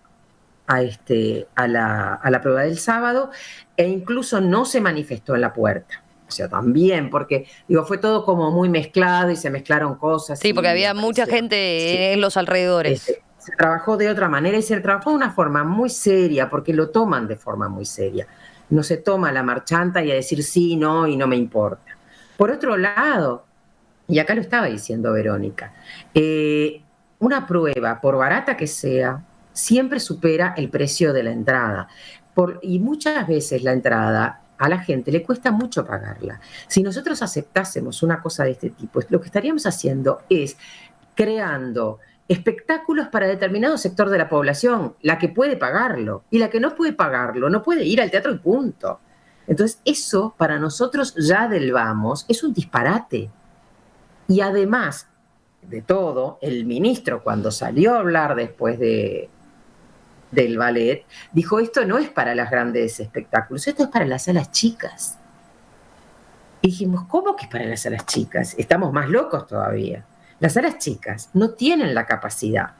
prueba del sábado, e incluso no se manifestó en la puerta. O sea, también, porque fue todo como muy mezclado y se mezclaron cosas. Sí, porque había mucha gente en los alrededores. Se trabajó de otra manera y se trabajó de una forma muy seria, porque lo toman de forma muy seria. No se toma la marchanta y a decir sí, no, y no me importa. Por otro lado, y acá lo estaba diciendo Verónica, una prueba, por barata que sea, siempre supera el precio de la entrada. Y muchas veces la entrada a la gente le cuesta mucho pagarla. Si nosotros aceptásemos una cosa de este tipo, lo que estaríamos haciendo es creando espectáculos para determinado sector de la población, la que puede pagarlo, y la que no puede pagarlo no puede ir al teatro y punto. Entonces eso para nosotros ya del vamos es un disparate. Y además de todo, el ministro, cuando salió a hablar después del ballet, dijo: esto no es para los grandes espectáculos, esto es para las salas chicas. Y dijimos: ¿cómo que es para las salas chicas? Estamos más locos todavía. Las salas chicas no tienen la capacidad,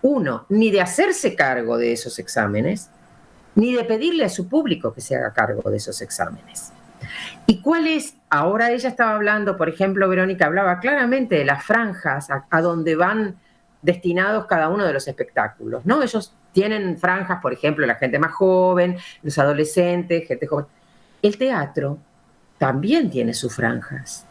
ni de hacerse cargo de esos exámenes, ni de pedirle a su público que se haga cargo de esos exámenes. ¿Y cuál es? Ahora ella estaba hablando, por ejemplo, Verónica hablaba claramente de las franjas a donde van destinados cada uno de los espectáculos, ¿no? Ellos tienen franjas, por ejemplo, la gente más joven, los adolescentes, gente joven. El teatro también tiene sus franjas.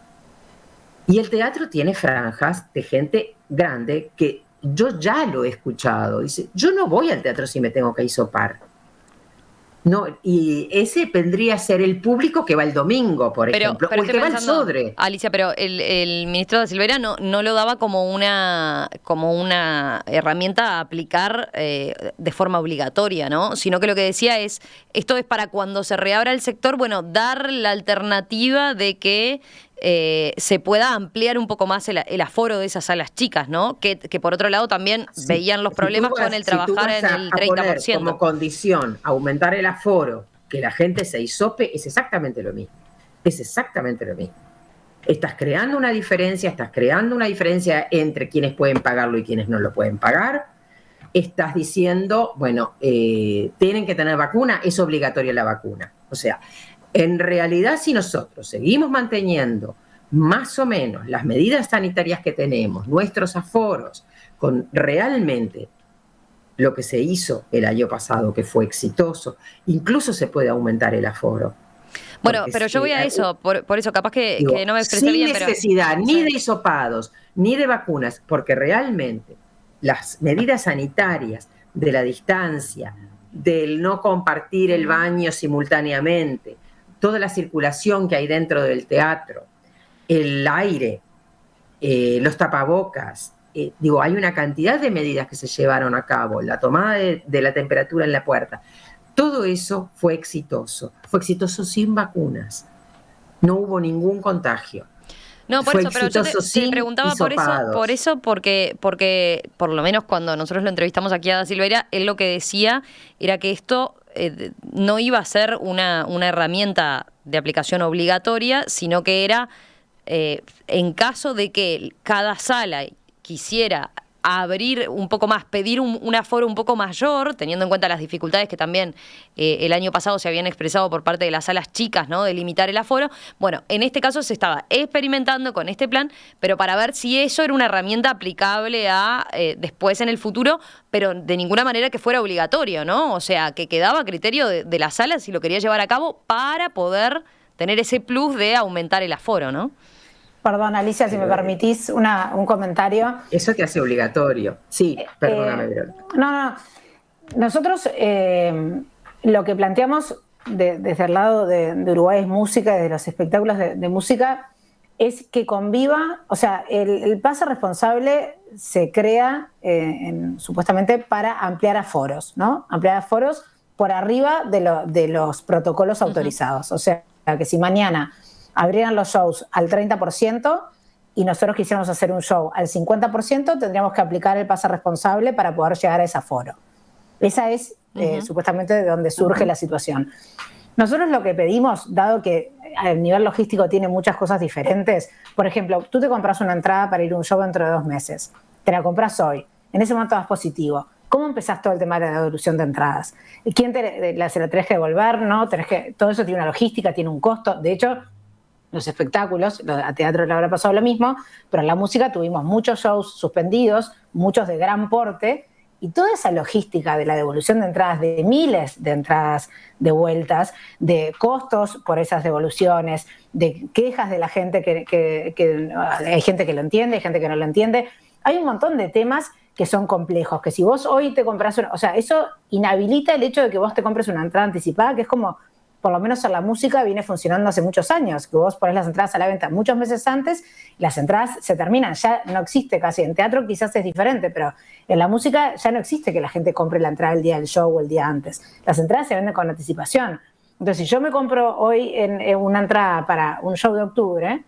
Y el teatro tiene franjas de gente grande que yo ya lo he escuchado. Dice: yo no voy al teatro si me tengo que hisopar. No, y ese vendría a ser el público que va el domingo, por ejemplo, o el que va al Sodre. Alicia, pero el ministro da Silveira no lo daba como una herramienta a aplicar de forma obligatoria, ¿no? Sino que lo que decía es: esto es para cuando se reabra el sector, dar la alternativa de que se pueda ampliar un poco más el aforo de esas salas chicas, ¿no? Que por otro lado también veían los problemas con el trabajar en el 30%. Poner como condición aumentar el aforo, que la gente se hisope, es exactamente lo mismo. Es exactamente lo mismo. Estás creando una diferencia entre quienes pueden pagarlo y quienes no lo pueden pagar. Estás diciendo, tienen que tener vacuna, es obligatoria la vacuna. O sea, en realidad, si nosotros seguimos manteniendo más o menos las medidas sanitarias que tenemos, nuestros aforos, con realmente lo que se hizo el año pasado, que fue exitoso, incluso se puede aumentar el aforo. Bueno, pero yo voy a eso, por eso capaz que no me expresé bien. Sin necesidad ni de hisopados, ni de vacunas, porque realmente las medidas sanitarias de la distancia, del no compartir el baño simultáneamente, toda la circulación que hay dentro del teatro, el aire, los tapabocas, hay una cantidad de medidas que se llevaron a cabo, la tomada de la temperatura en la puerta. Todo eso fue exitoso sin vacunas. No hubo ningún contagio. No, por eso, pero yo te preguntaba por eso, porque por lo menos cuando nosotros lo entrevistamos aquí a Da Silveira, él lo que decía era que esto no iba a ser una herramienta de aplicación obligatoria, sino que era en caso de que cada sala quisiera abrir un poco más, pedir un aforo un poco mayor, teniendo en cuenta las dificultades que también el año pasado se habían expresado por parte de las salas chicas, ¿no?, de limitar el aforo. Bueno, en este caso se estaba experimentando con este plan, pero para ver si eso era una herramienta aplicable a después en el futuro, pero de ninguna manera que fuera obligatorio, ¿no? O sea, que quedaba a criterio de la sala si lo quería llevar a cabo para poder tener ese plus de aumentar el aforo, ¿no? Perdón, Alicia, si me permitís un comentario. Eso te hace obligatorio. Sí, perdóname, Verónica. No. Nosotros lo que planteamos desde el lado de Uruguay es Música, desde los espectáculos de música, es que conviva, o sea, el pase responsable se crea supuestamente para ampliar aforos, ¿no? Ampliar aforos por arriba de los protocolos autorizados. O sea, que si mañana abrieran los shows al 30% y nosotros quisiéramos hacer un show al 50%, tendríamos que aplicar el pase responsable para poder llegar a ese aforo. Esa es supuestamente de donde surge la situación. Nosotros lo que pedimos, dado que a nivel logístico tiene muchas cosas diferentes, por ejemplo, tú te compras una entrada para ir a un show dentro de 2 meses, te la compras hoy, en ese momento vas positivo. ¿Cómo empezás todo el tema de la devolución de entradas? ¿Quién se la tenés que devolver? ¿No? Todo eso tiene una logística, tiene un costo. De hecho, los espectáculos, a teatro le habrá pasado lo mismo, pero en la música tuvimos muchos shows suspendidos, muchos de gran porte, y toda esa logística de la devolución de entradas, de miles de entradas devueltas, de costos por esas devoluciones, de quejas de la gente que hay gente que lo entiende, hay gente que no lo entiende. Hay un montón de temas que son complejos, que si vos hoy te compras o sea, eso inhabilita el hecho de que vos te compres una entrada anticipada, que es como, por lo menos en la música viene funcionando hace muchos años, que vos ponés las entradas a la venta muchos meses antes, las entradas se terminan, ya no existe casi. En teatro quizás es diferente, pero en la música ya no existe que la gente compre la entrada el día del show o el día antes. Las entradas se venden con anticipación. Entonces, si yo me compro hoy en una entrada para un show de octubre,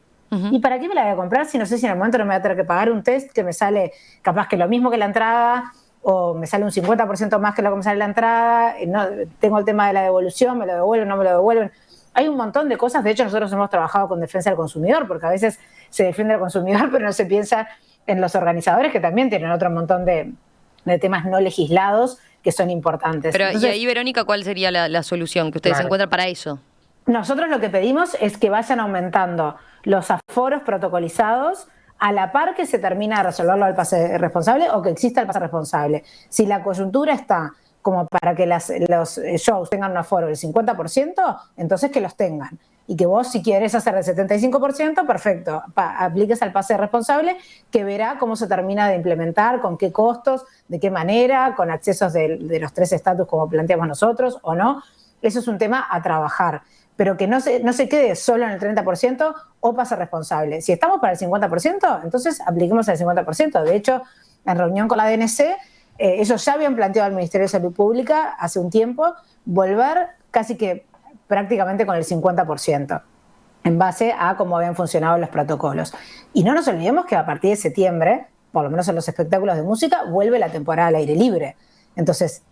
¿y para qué me la voy a comprar si no sé si en el momento no me voy a tener que pagar un test que me sale capaz que lo mismo que la entrada, o me sale un 50% más que lo que me sale la entrada, no, tengo el tema de la devolución, me lo devuelven, no me lo devuelven? Hay un montón de cosas. De hecho, nosotros hemos trabajado con defensa del consumidor, porque a veces se defiende al consumidor, pero no se piensa en los organizadores, que también tienen otro montón de temas no legislados que son importantes. Pero, entonces, y ahí, Verónica, ¿cuál sería la solución que ustedes encuentran para eso? Nosotros lo que pedimos es que vayan aumentando los aforos protocolizados a la par que se termina de resolverlo al pase responsable o que exista el pase responsable. Si la coyuntura está como para que los shows tengan un aforo del 50%, entonces que los tengan. Y que vos, si quieres hacer del 75%, perfecto, apliques al pase responsable, que verá cómo se termina de implementar, con qué costos, de qué manera, con accesos de los 3 estatus como planteamos nosotros o no. Eso es un tema a trabajar, pero que no se quede solo en el 30% o pase responsable. Si estamos para el 50%, entonces apliquemos el 50%. De hecho, en reunión con la DNC, ellos ya habían planteado al Ministerio de Salud Pública hace un tiempo volver casi que prácticamente con el 50%, en base a cómo habían funcionado los protocolos. Y no nos olvidemos que a partir de septiembre, por lo menos en los espectáculos de música, vuelve la temporada al aire libre. Entonces,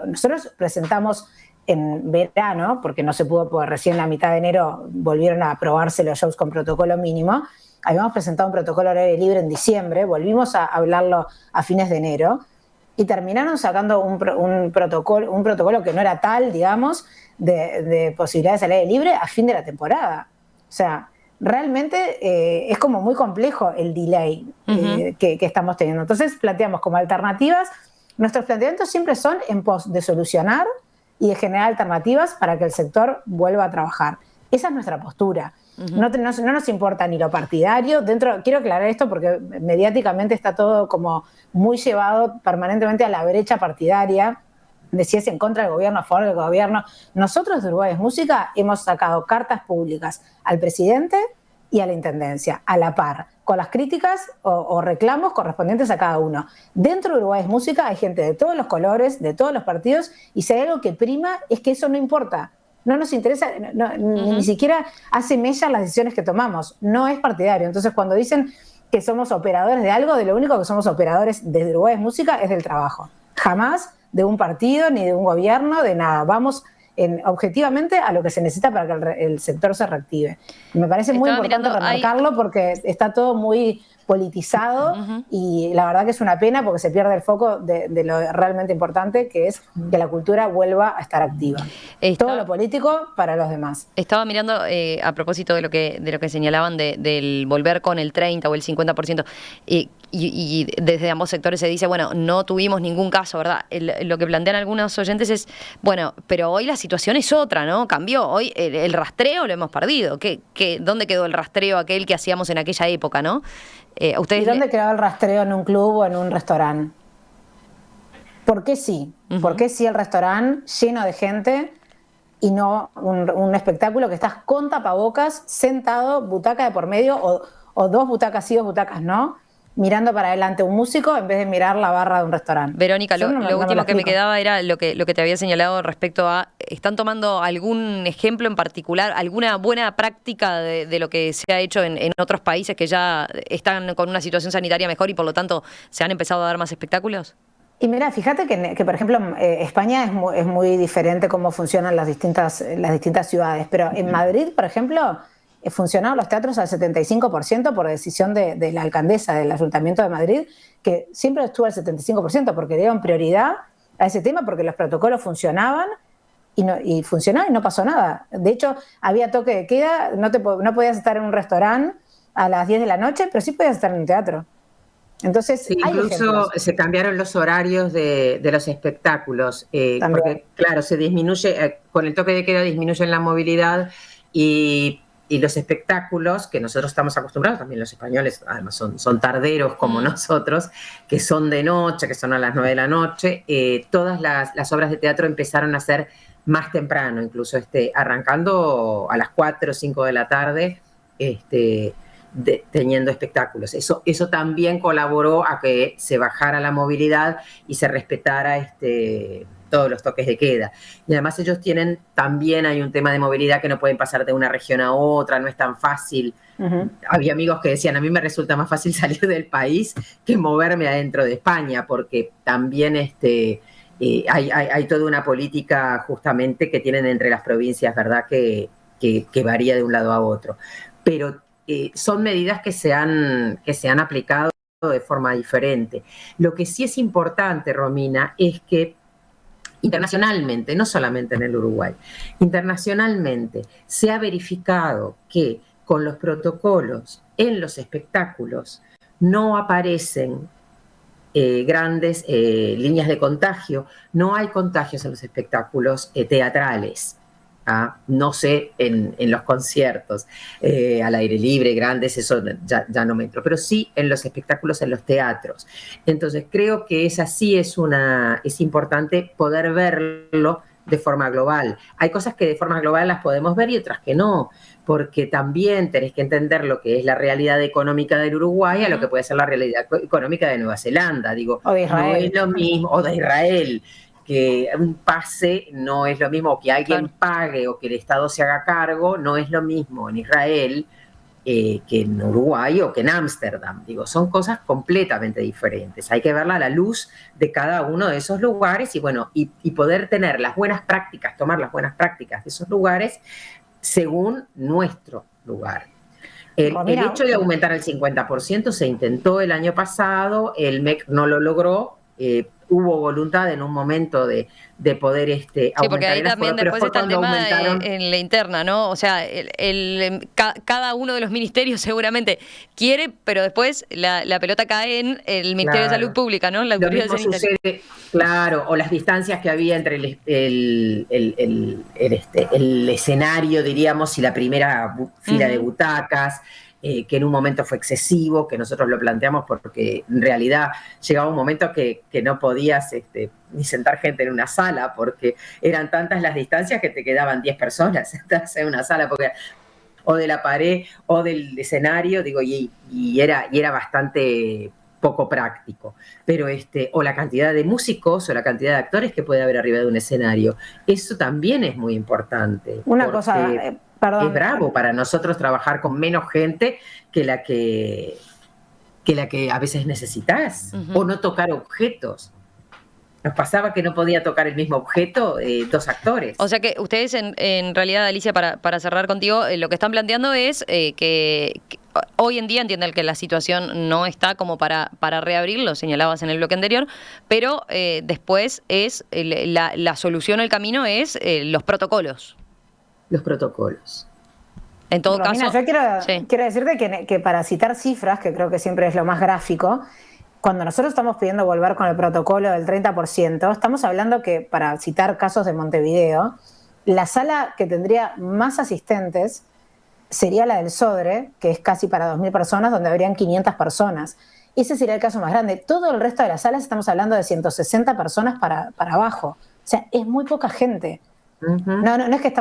nosotros presentamos en verano, porque no se pudo, porque recién a mitad de enero volvieron a aprobarse los shows con protocolo mínimo. Habíamos presentado un protocolo al aire libre en diciembre, volvimos a hablarlo a fines de enero y terminaron sacando un protocolo que no era tal, digamos, de posibilidades al aire libre a fin de la temporada. O sea, realmente es como muy complejo el delay que estamos teniendo. Entonces planteamos como alternativas, nuestros planteamientos siempre son en pos de solucionar y de generar alternativas para que el sector vuelva a trabajar. Esa es nuestra postura. No nos importa ni lo partidario. Quiero aclarar esto porque mediáticamente está todo como muy llevado permanentemente a la brecha partidaria, de si es en contra del gobierno, a favor del gobierno. Nosotros de Uruguay es Música hemos sacado cartas públicas al presidente y a la intendencia, a la par, con las críticas o reclamos correspondientes a cada uno. Dentro de Uruguay es Música hay gente de todos los colores, de todos los partidos, y si hay algo que prima es que eso no importa. No nos interesa, ni siquiera hace mella las decisiones que tomamos. No es partidario. Entonces, cuando dicen que somos operadores de algo, de lo único que somos operadores desde Uruguay es Música es del trabajo. Jamás de un partido, ni de un gobierno, de nada. Vamos objetivamente a lo que se necesita para que el sector se reactive. Me parece muy importante remarcarlo porque está todo muy politizado y la verdad que es una pena porque se pierde el foco de lo realmente importante, que es que la cultura vuelva a estar activa. Todo lo político para los demás. Estaba mirando a propósito de lo que señalaban del volver con el 30 o el 50%, y desde ambos sectores se dice, bueno, no tuvimos ningún caso, ¿verdad? Lo que plantean algunos oyentes es, bueno, pero hoy la situación es otra, ¿no? Cambió. Hoy el rastreo lo hemos perdido. ¿Dónde quedó el rastreo aquel que hacíamos en aquella época, no? ¿Y dónde quedó el rastreo en un club o en un restaurante? ¿Por qué sí? ¿Por qué sí el restaurante lleno de gente y no un espectáculo que estás con tapabocas, sentado, butaca de por medio, o 2 butacas sí, 2 butacas no, mirando para adelante un músico en vez de mirar la barra de un restaurante? Verónica, lo último que me quedaba era lo que te había señalado respecto a, ¿están tomando algún ejemplo en particular, alguna buena práctica de lo que se ha hecho en otros países que ya están con una situación sanitaria mejor y por lo tanto se han empezado a dar más espectáculos? Y mira, fíjate que por ejemplo, España es muy diferente cómo funcionan las distintas ciudades, pero en Madrid, por ejemplo, funcionaban los teatros al 75% por decisión de la alcaldesa del Ayuntamiento de Madrid, que siempre estuvo al 75%, porque dieron prioridad a ese tema, porque los protocolos funcionaban y funcionaban y no pasó nada. De hecho, había toque de queda, no podías estar en un restaurante a las 10 de la noche, pero sí podías estar en un teatro. Entonces, sí, incluso se cambiaron los horarios de los espectáculos, porque claro, se disminuye, con el toque de queda disminuye la movilidad y los espectáculos, que nosotros estamos acostumbrados, también los españoles además son tarderos como nosotros, que son de noche, que son a las 9 de la noche, todas las obras de teatro empezaron a ser más temprano, incluso arrancando a las 4 o 5 de la tarde, teniendo espectáculos. Eso también colaboró a que se bajara la movilidad y se respetara todos los toques de queda. Y además ellos también hay un tema de movilidad que no pueden pasar de una región a otra, no es tan fácil. Uh-huh. Había amigos que decían, a mí me resulta más fácil salir del país que moverme adentro de España, porque también hay toda una política justamente que tienen entre las provincias, ¿verdad? Que varía de un lado a otro. Pero son medidas que se han aplicado de forma diferente. Lo que sí es importante, Romina, es que internacionalmente, no solamente en el Uruguay, internacionalmente se ha verificado que con los protocolos en los espectáculos no aparecen grandes líneas de contagio, no hay contagios en los espectáculos teatrales. No sé en los conciertos al aire libre, grandes, eso ya no me entro, pero sí en los espectáculos, en los teatros. Entonces creo que es importante poder verlo de forma global. Hay cosas que de forma global las podemos ver y otras que no, porque también tenés que entender lo que es la realidad económica del Uruguay a lo que puede ser la realidad económica de Nueva Zelanda, o de Israel. No es lo mismo, o de Israel, que un pase no es lo mismo, o que alguien pague o que el Estado se haga cargo, no es lo mismo en Israel que en Uruguay o que en Ámsterdam. Son cosas completamente diferentes. Hay que verla a la luz de cada uno de esos lugares y poder tener las buenas prácticas, tomar las buenas prácticas de esos lugares según nuestro lugar. El hecho de aumentar el 50% se intentó el año pasado, el MEC no lo logró, hubo voluntad en un momento de poder aumentar. Sí, porque ahí también después está el tema aumentaron en la interna, ¿no? O sea, cada uno de los ministerios seguramente quiere, pero después la pelota cae en el Ministerio de Salud Pública, ¿no? La autoridad sanitaria. Sucede, claro, o las distancias que había entre el escenario, diríamos, y la primera fila de butacas, que en un momento fue excesivo, que nosotros lo planteamos porque en realidad llegaba un momento que no podías ni sentar gente en una sala, porque eran tantas las distancias que te quedaban 10 personas sentadas en una sala, porque o de la pared o del escenario, y era bastante poco práctico. Pero o la cantidad de músicos o la cantidad de actores que puede haber arriba de un escenario, eso también es muy importante. Una cosa... Perdón. Es bravo para nosotros trabajar con menos gente que la que a veces necesitas, o no tocar objetos. Nos pasaba que no podía tocar el mismo objeto 2 actores. O sea que ustedes en realidad, Alicia, para cerrar contigo, lo que están planteando es que hoy en día entienden que la situación no está como para reabrir, lo señalabas en el bloque anterior, pero después es la solución, el camino es los protocolos. Los protocolos. En todo Romina, caso, yo quiero decirte que para citar cifras, que creo que siempre es lo más gráfico, cuando nosotros estamos pidiendo volver con el protocolo del 30%, estamos hablando que, para citar casos de Montevideo, la sala que tendría más asistentes sería la del Sodre, que es casi para 2.000 personas, donde habrían 500 personas. Ese sería el caso más grande. Todo el resto de las salas estamos hablando de 160 personas para abajo. O sea, es muy poca gente. No es que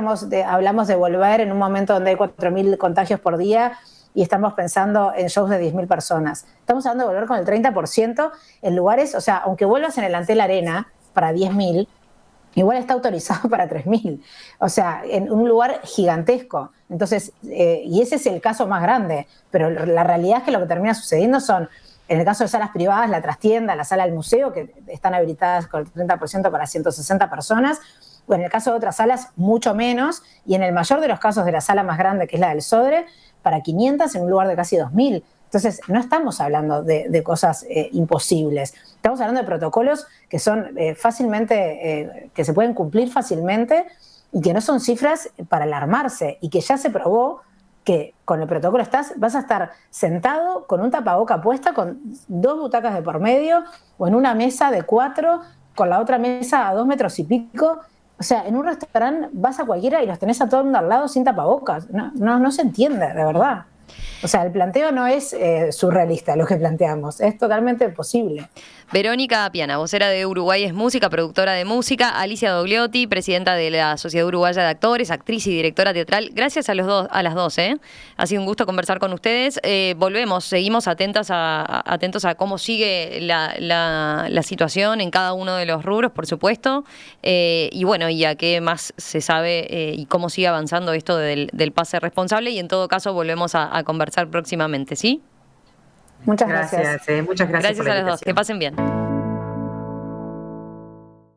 hablamos de volver en un momento donde hay 4.000 contagios por día y estamos pensando en shows de 10.000 personas. Estamos hablando de volver con el 30% en lugares, o sea, aunque vuelvas en el Antel Arena para 10.000, igual está autorizado para 3.000. O sea, en un lugar gigantesco. Entonces, y ese es el caso más grande, pero la realidad es que lo que termina sucediendo son En el caso de salas privadas, la trastienda, la sala del museo, que están habilitadas con el 30% para 160 personas. O en el caso de otras salas, mucho menos. Y en el mayor de los casos de la sala más grande, que es la del Sodre, para 500 en un lugar de casi 2.000. Entonces, no estamos hablando de cosas imposibles. Estamos hablando de protocolos que son fácilmente, que se pueden cumplir fácilmente y que no son cifras para alarmarse, y que ya se probó que con el protocolo vas a estar sentado con un tapaboca puesta, con 2 butacas de por medio, o en una mesa de 4, con la otra mesa a 2 metros y pico. O sea, en un restaurante vas a cualquiera y los tenés a todo el mundo al lado sin tapabocas. No se entiende, de verdad. O sea, el planteo no es surrealista lo que planteamos, es totalmente posible. Verónica Piana, vocera de Uruguay es Música, productora de música. Alicia Dogliotti, presidenta de la Sociedad Uruguaya de Actores, actriz y directora teatral. Gracias a las dos. Ha sido un gusto conversar con ustedes. Volvemos, seguimos atentos a cómo sigue la situación en cada uno de los rubros, por supuesto. Y bueno, y a qué más se sabe y cómo sigue avanzando esto del pase responsable. Y en todo caso volvemos a conversar próximamente, ¿sí? Muchas gracias. Muchas gracias por la Gracias a las dos. invitación. Que pasen bien.